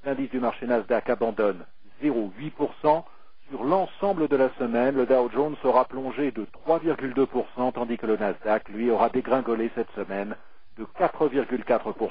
L'indice du marché Nasdaq abandonne 0,8%. Sur l'ensemble de la semaine, le Dow Jones sera plongé de 3,2%, tandis que le Nasdaq, lui, aura dégringolé cette semaine de 4,4%.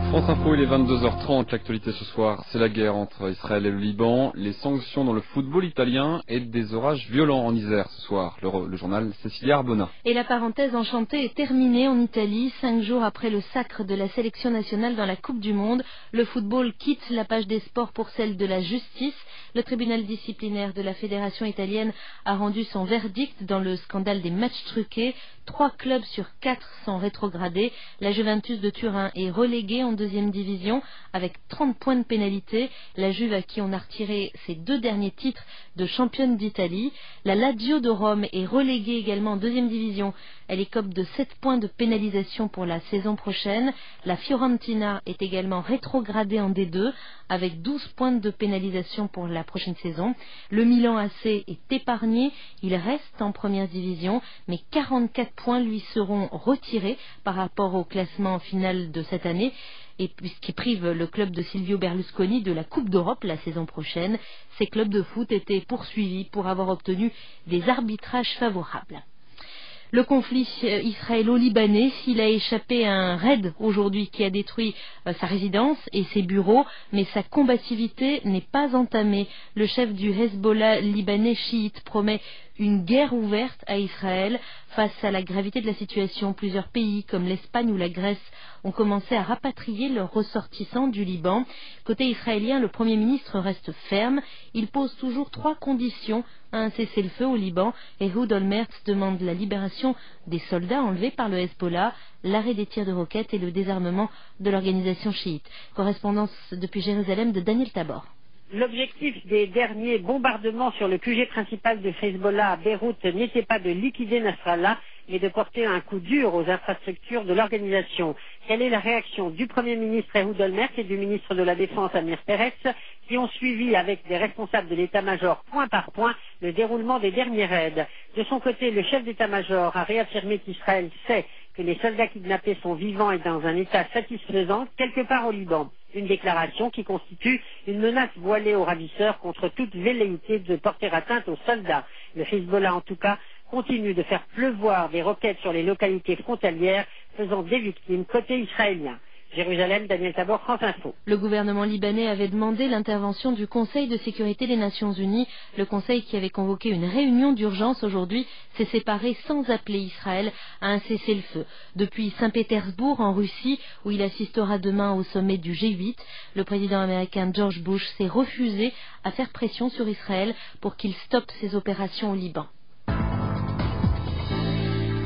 France Info, il est 22h30. L'actualité ce soir, c'est la guerre entre Israël et le Liban, les sanctions dans le football italien et des orages violents en Isère ce soir. Le journal Cécilia Arbona. Et la parenthèse enchantée est terminée en Italie. 5 jours après le sacre de la sélection nationale dans la Coupe du Monde, le football quitte la page des sports pour celle de la justice. Le tribunal disciplinaire de la fédération italienne a rendu son verdict dans le scandale des matchs truqués. 3 clubs sur 4 sont rétrogradés. La Juventus de Turin est reléguée en deuxième division avec 30 points de pénalité. La Juve à qui on a retiré ses 2 derniers titres de championne d'Italie. La Lazio de Rome est reléguée également en deuxième division. Elle écope de 7 points de pénalisation pour la saison prochaine. La Fiorentina est également rétrogradée en D2 avec 12 points de pénalisation pour la prochaine saison. Le Milan AC est épargné. Il reste en première division, mais 44 points lui seront retirés par rapport au classement final de cette année, et puisqu'il prive le club de Silvio Berlusconi de la Coupe d'Europe la saison prochaine. Ces clubs de foot étaient poursuivis pour avoir obtenu des arbitrages favorables. Le conflit israélo-libanais, il a échappé à un raid aujourd'hui qui a détruit sa résidence et ses bureaux, mais sa combativité n'est pas entamée. Le chef du Hezbollah libanais chiite promet une guerre ouverte à Israël. Face à la gravité de la situation, plusieurs pays comme l'Espagne ou la Grèce ont commencé à rapatrier leurs ressortissants du Liban. Côté israélien, le Premier ministre reste ferme. Il pose toujours 3 conditions à un cessez-le-feu au Liban. Ehud Olmert demande la libération des soldats enlevés par le Hezbollah, l'arrêt des tirs de roquettes et le désarmement de l'organisation chiite. Correspondance depuis Jérusalem de Daniel Tabor. L'objectif des derniers bombardements sur le QG principal de Hezbollah à Beyrouth n'était pas de liquider Nasrallah, mais de porter un coup dur aux infrastructures de l'organisation. Quelle est la réaction du Premier ministre Ehud Olmert et du ministre de la Défense Amir Peretz, qui ont suivi avec des responsables de l'état-major point par point le déroulement des derniers raids? De son côté, le chef d'état-major a réaffirmé qu'Israël sait que les soldats kidnappés sont vivants et dans un état satisfaisant quelque part au Liban. Une déclaration qui constitue une menace voilée aux ravisseurs contre toute velléité de porter atteinte aux soldats. Le Hezbollah, en tout cas, continue de faire pleuvoir des roquettes sur les localités frontalières, faisant des victimes côté israélien. Jérusalem, Daniel Tabor, France Info. Le gouvernement libanais avait demandé l'intervention du Conseil de sécurité des Nations Unies. Le Conseil, qui avait convoqué une réunion d'urgence aujourd'hui, s'est séparé sans appeler Israël à un cessez-le-feu. Depuis Saint-Pétersbourg, en Russie, où il assistera demain au sommet du G8, le président américain George Bush s'est refusé à faire pression sur Israël pour qu'il stoppe ses opérations au Liban.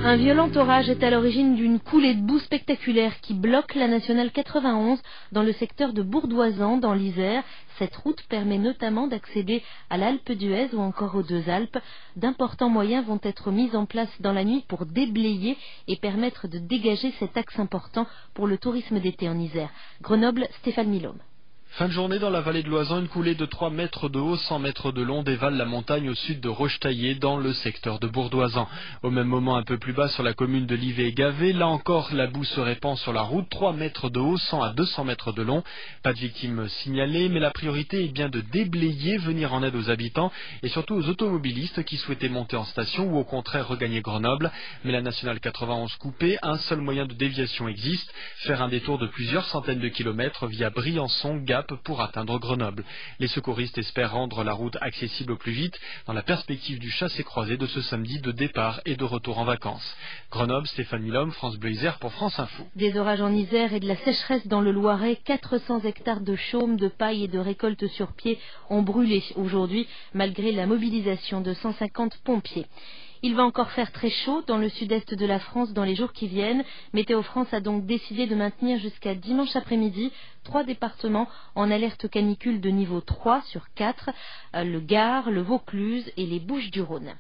Un violent orage est à l'origine d'une coulée de boue spectaculaire qui bloque la nationale 91 dans le secteur de Bourdoisan, dans l'Isère. Cette route permet notamment d'accéder à l'Alpe d'Huez ou encore aux Deux Alpes. D'importants moyens vont être mis en place dans la nuit pour déblayer et permettre de dégager cet axe important pour le tourisme d'été en Isère. Grenoble, Stéphane Milhomme. Fin de journée dans la vallée de l'Oisan, une coulée de 3 mètres de haut, 100 mètres de long dévale la montagne au sud de Rochetaillé dans le secteur de Bourdoisan. Au même moment, un peu plus bas sur la commune de Livet-et-Gavet, là encore la boue se répand sur la route, 3 mètres de haut, 100 à 200 mètres de long. Pas de victimes signalées, mais la priorité est bien de déblayer, venir en aide aux habitants et surtout aux automobilistes qui souhaitaient monter en station ou au contraire regagner Grenoble. Mais la nationale 91 coupée, un seul moyen de déviation existe, faire un détour de plusieurs centaines de kilomètres via Briançon, Gap, pour atteindre Grenoble. Les secouristes espèrent rendre la route accessible au plus vite dans la perspective du chassé-croisé de ce samedi de départ et de retour en vacances. Grenoble, Stéphane Milhomme, France Bleu Isère pour France Info. Des orages en Isère et de la sécheresse dans le Loiret, 400 hectares de chaume, de paille et de récoltes sur pied ont brûlé aujourd'hui malgré la mobilisation de 150 pompiers. Il va encore faire très chaud dans le sud-est de la France dans les jours qui viennent. Météo France a donc décidé de maintenir jusqu'à dimanche après-midi 3 départements en alerte canicule de niveau 3 sur 4, le Gard, le Vaucluse et les Bouches-du-Rhône.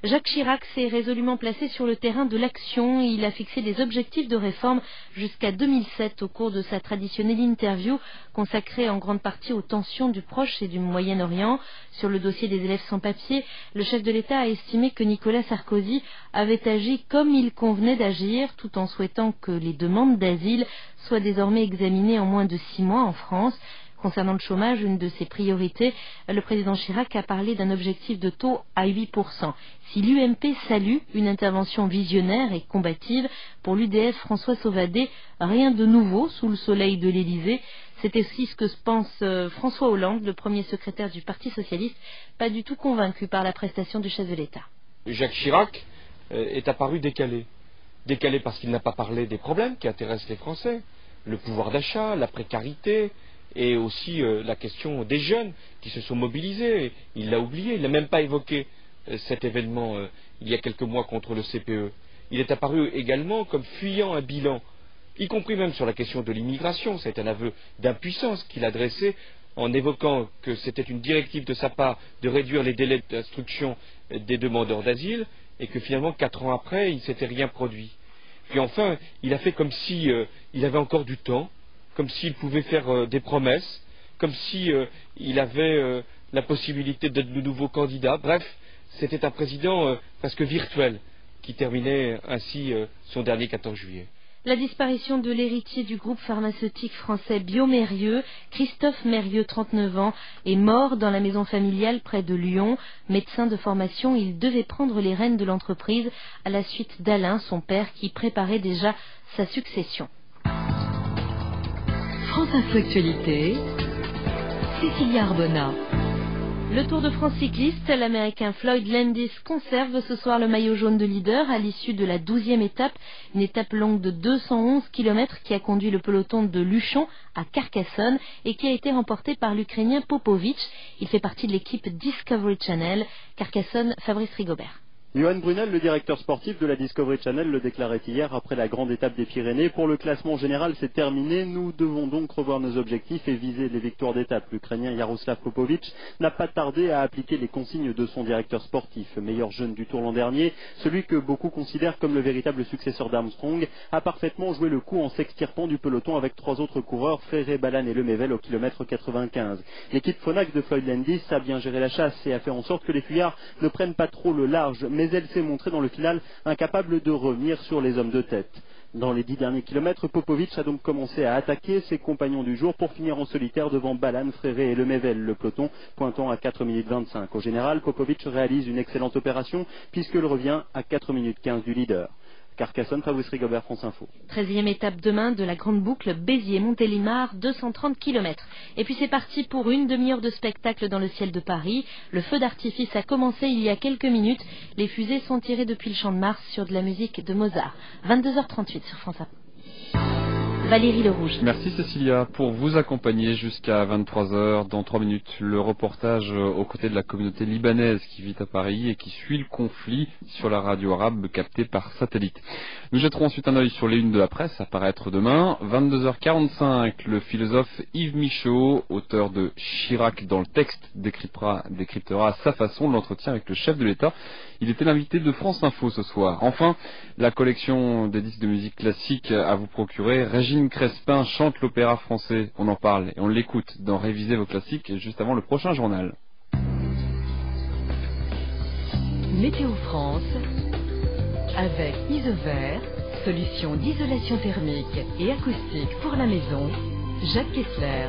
Jacques Chirac s'est résolument placé sur le terrain de l'action. Il a fixé des objectifs de réforme jusqu'à 2007 au cours de sa traditionnelle interview consacrée en grande partie aux tensions du Proche et du Moyen-Orient. Sur le dossier des élèves sans papier, le chef de l'État a estimé que Nicolas Sarkozy avait agi comme il convenait d'agir, tout en souhaitant que les demandes d'asile soient désormais examinées en moins de 6 mois en France. Concernant le chômage, une de ses priorités, le président Chirac a parlé d'un objectif de taux à 8%. Si l'UMP salue une intervention visionnaire et combative, pour l'UDF François Sauvadet, rien de nouveau sous le soleil de l'Élysée. C'est aussi ce que pense François Hollande, le premier secrétaire du Parti socialiste, pas du tout convaincu par la prestation du chef de l'État. Jacques Chirac est apparu décalé. Décalé parce qu'il n'a pas parlé des problèmes qui intéressent les Français, le pouvoir d'achat, la précarité, et aussi la question des jeunes qui se sont mobilisés. Il l'a oublié, il n'a même pas évoqué cet événement il y a quelques mois contre le CPE. Il est apparu également comme fuyant un bilan, y compris même sur la question de l'immigration. C'est un aveu d'impuissance qu'il a dressé en évoquant que c'était une directive de sa part de réduire les délais d'instruction des demandeurs d'asile et que finalement 4 ans après il ne s'était rien produit. Puis enfin il a fait comme si il avait encore du temps, comme s'il pouvait faire des promesses, comme s'il avait la possibilité d'être de nouveau candidat. Bref, c'était un président presque virtuel qui terminait ainsi son dernier 14 juillet. La disparition de l'héritier du groupe pharmaceutique français Biomérieux, Christophe Mérieux, 39 ans, est mort dans la maison familiale près de Lyon. Médecin de formation, il devait prendre les rênes de l'entreprise à la suite d'Alain, son père, qui préparait déjà sa succession. France Info Actualité, Cécilia Arbona. Le Tour de France cycliste, l'Américain Floyd Landis conserve ce soir le maillot jaune de leader à l'issue de la 12e étape, une étape longue de 211 km qui a conduit le peloton de Luchon à Carcassonne et qui a été remportée par l'Ukrainien Popovic. Il fait partie de l'équipe Discovery Channel. Carcassonne, Fabrice Rigobert. Johan Brunel, le directeur sportif de la Discovery Channel, le déclarait hier après la grande étape des Pyrénées. Pour le classement général, c'est terminé. Nous devons donc revoir nos objectifs et viser les victoires d'étape. L'Ukrainien Jaroslav Popovic n'a pas tardé à appliquer les consignes de son directeur sportif. Meilleur jeune du Tour l'an dernier, celui que beaucoup considèrent comme le véritable successeur d'Armstrong, a parfaitement joué le coup en s'extirpant du peloton avec 3 autres coureurs, Ferré, Ballan et Lemaivel au kilomètre 95. L'équipe Phonak de Floyd Landis a bien géré la chasse et a fait en sorte que les fuyards ne prennent pas trop le large, mais elle s'est montrée dans le final incapable de revenir sur les hommes de tête. Dans les 10 derniers kilomètres, Popovic a donc commencé à attaquer ses compagnons du jour pour finir en solitaire devant Ballan, Fréré et Lemaivel, le peloton pointant à 4 minutes 25. Au général, Popovic réalise une excellente opération puisqu'il revient à 4 minutes 15 du leader. Carcassonne, Fabrice Rigobert, France Info. 13e étape demain de la grande boucle Béziers-Montélimar, 230 km. Et puis c'est parti pour une demi-heure de spectacle dans le ciel de Paris. Le feu d'artifice a commencé il y a quelques minutes. Les fusées sont tirées depuis le Champ de Mars sur de la musique de Mozart. 22h38 sur France Info. Valérie Lerouge. Merci Cécilia. Pour vous accompagner jusqu'à 23h, dans 3 minutes, le reportage aux côtés de la communauté libanaise qui vit à Paris et qui suit le conflit sur la radio arabe captée par satellite. Nous jetterons ensuite un œil sur les unes de la presse à paraître demain. 22h45, le philosophe Yves Michaud, auteur de Chirac dans le texte, décryptera à sa façon l'entretien avec le chef de l'État. Il était l'invité de France Info ce soir. Enfin, la collection des disques de musique classique à vous procurer. Régine Crespin chante l'opéra français. On en parle et on l'écoute dans Réviser vos classiques juste avant le prochain journal. Météo France avec Isover, solution d'isolation thermique et acoustique pour la maison. Jacques Kessler.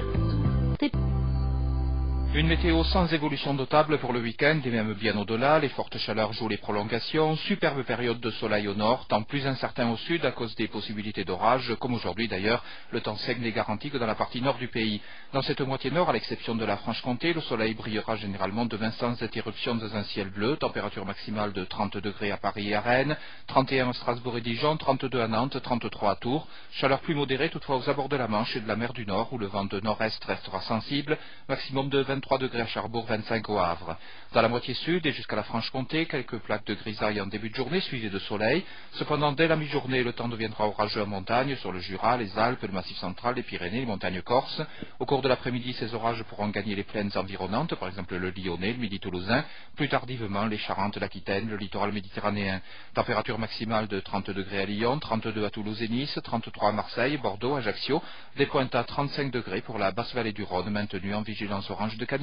Une météo sans évolution notable pour le week-end et même bien au-delà. Les fortes chaleurs jouent les prolongations. Superbe période de soleil au nord, temps plus incertain au sud à cause des possibilités d'orage. Comme aujourd'hui d'ailleurs, le temps sec n'est garanti que dans la partie nord du pays. Dans cette moitié nord, à l'exception de la Franche-Comté, le soleil brillera généralement demain sans interruption dans un ciel bleu. Température maximale de 30 degrés à Paris et à Rennes, 31 à Strasbourg et Dijon, 32 à Nantes, 33 à Tours. Chaleur plus modérée toutefois aux abords de la Manche et de la mer du Nord où le vent de nord-est restera sensible. Maximum de 23 23 degrés à Cherbourg, 25 au Havre. Dans la moitié sud et jusqu'à la Franche-Comté, quelques plaques de grisaille en début de journée suivies de soleil. Cependant, dès la mi-journée, le temps deviendra orageux en montagne, sur le Jura, les Alpes, le Massif central, les Pyrénées, les montagnes corses. Au cours de l'après-midi, ces orages pourront gagner les plaines environnantes, par exemple le Lyonnais, le Midi toulousain, plus tardivement les Charentes, l'Aquitaine, le littoral méditerranéen. Température maximale de 30 degrés à Lyon, 32 à Toulouse et Nice, 33 à Marseille, Bordeaux, Ajaccio, des pointes à 35 degrés pour la basse vallée du Rhône, maintenue en vigilance orange de canicule.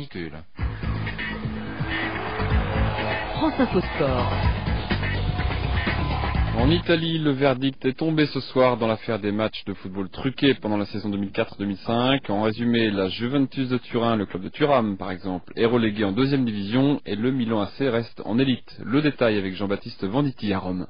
France Info Sport. En Italie, le verdict est tombé ce soir dans l'affaire des matchs de football truqués pendant la saison 2004-2005. En résumé, la Juventus de Turin, le club de Thuram par exemple, est relégué en deuxième division et le Milan AC reste en élite. Le détail avec Jean-Baptiste Venditti à Rome.